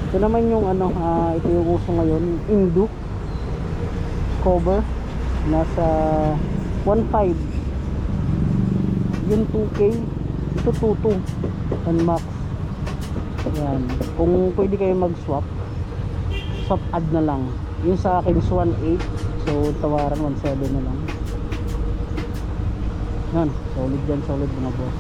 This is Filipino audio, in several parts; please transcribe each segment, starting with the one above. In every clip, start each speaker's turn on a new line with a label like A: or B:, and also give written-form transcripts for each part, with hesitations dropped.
A: Ito naman yung ano, ito yung uso ngayon, Indo cover, nasa 1.5. Yung 2K, ito 2.2 NMAX. Yan, kung pwede kayo mag swap add na lang. Yung sa akin is 1.8, so tawaran 1.7 na lang. Yan, solid yan, solid mga boss.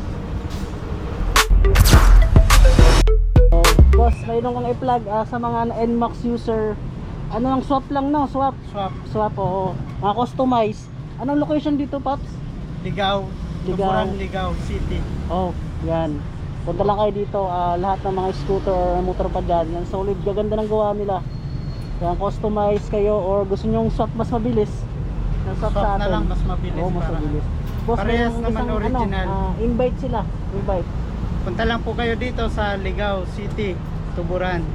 A: So boss, mayroon kang i-plug sa mga NMAX user. Ano lang, swap lang, no? Swap, oo. Mga customize. Anong location dito, Pops?
B: Ligaw, Tuburan, Ligaw City.
A: Oh, yan. Punta lang kayo dito, lahat ng mga scooter or motor pa dyan. Yan, solid, gaganda ng gawa nila. Yan, customize kayo or gusto nyong swap mas mabilis. Swap sa
B: na
A: atin.
B: lang, mas mabilis.
A: Oo, mas mabilis. Boss,
B: Parehas
A: may
B: naman
A: isang,
B: original.
A: Invite sila, invite.
B: Punta lang po kayo dito sa Ligaw City, Tuburan.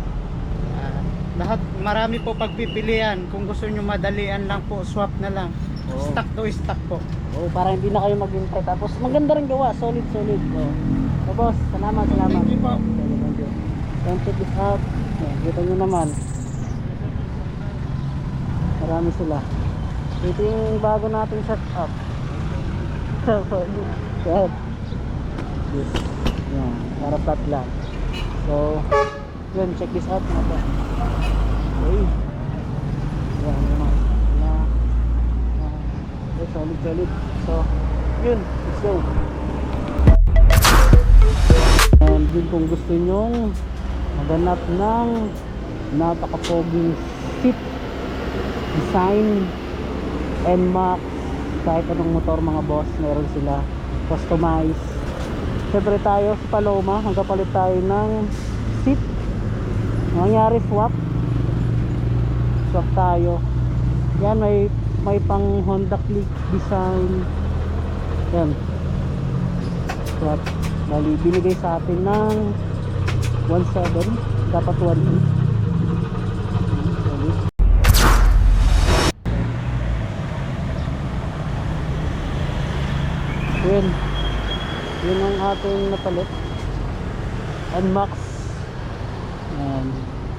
B: Lahat, marami po pagpipilian. Kung gusto nyo madalian lang po, swap na lang. Stock to stock po.
A: Para hindi na kayo mag-invite. Tapos maganda rin gawa, solid. So boss, salamat.
B: Thank you po.
A: Thank you. Don't check this out. Yan, kita nyo naman. Marami sila. Ito yung bago nating setup. Yan. Yes. Yan, para flat lang. So, yun, check this out mga to. Okay. Yan, solid. So, yun, let's go. And yun, kung gusto nyong maghanap ng napaka-foging seat design NMAX, kahit anong motor mga boss, meron sila customize. Siyempre tayo sa Paloma, magkapalit tayo ng seat. Nangyari swap tayo. Yan, may pang Honda Click design. Yan, swap. Bali, binigay sa atin ng 1.7, dapat 1.8. Yun ang ating napalit NMAX. Yan,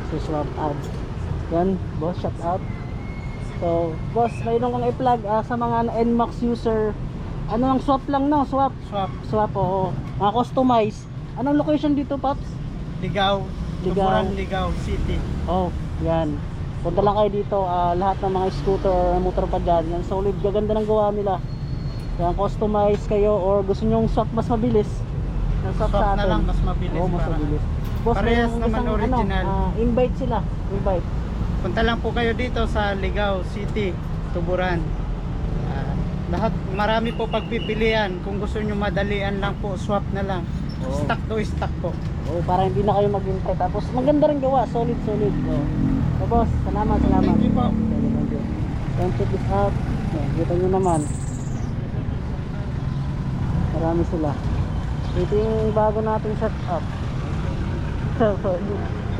A: so swap add. Yan boss, shout out. So boss, mayroon kang i-plug sa mga NMAX user. Ano lang, swap lang, no? Swap, oo. Mga customize. Anong location dito, Pops?
B: Ligaw, Tuburan, Ligaw City.
A: Oh, yan. Punta lang kayo dito, lahat ng mga scooter or motor pa dyan. Yan, solid, gaganda ng gawa nila. Yan, customize kayo or gusto nyong swap mas mabilis. Swap sa atin.
B: na lang, mas mabilis.
A: Oo, mas mabilis. Boss,
B: Parehas
A: may
B: naman
A: isang,
B: original.
A: Invite sila, invite.
B: Punta lang po kayo dito sa Ligaw City, Tuburan. Lahat, marami po pagpipilian. Kung gusto nyo madalian lang po, swap na lang. Stock to stock po.
A: Para hindi na kayo mag-invite. Tapos maganda rin gawa, solid. So boss, salamat.
B: Thank you po.
A: Thank you. Don't check this out. Yan, kita nyo naman. Marami sila. Ito yung bago nating setup.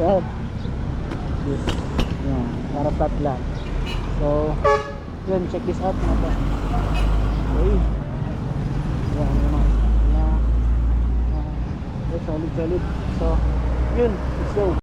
A: Yan. Yes. Yan, para flat lang. So, yun, check this out mga to. Okay. Yan, solid. So, yun, let's go.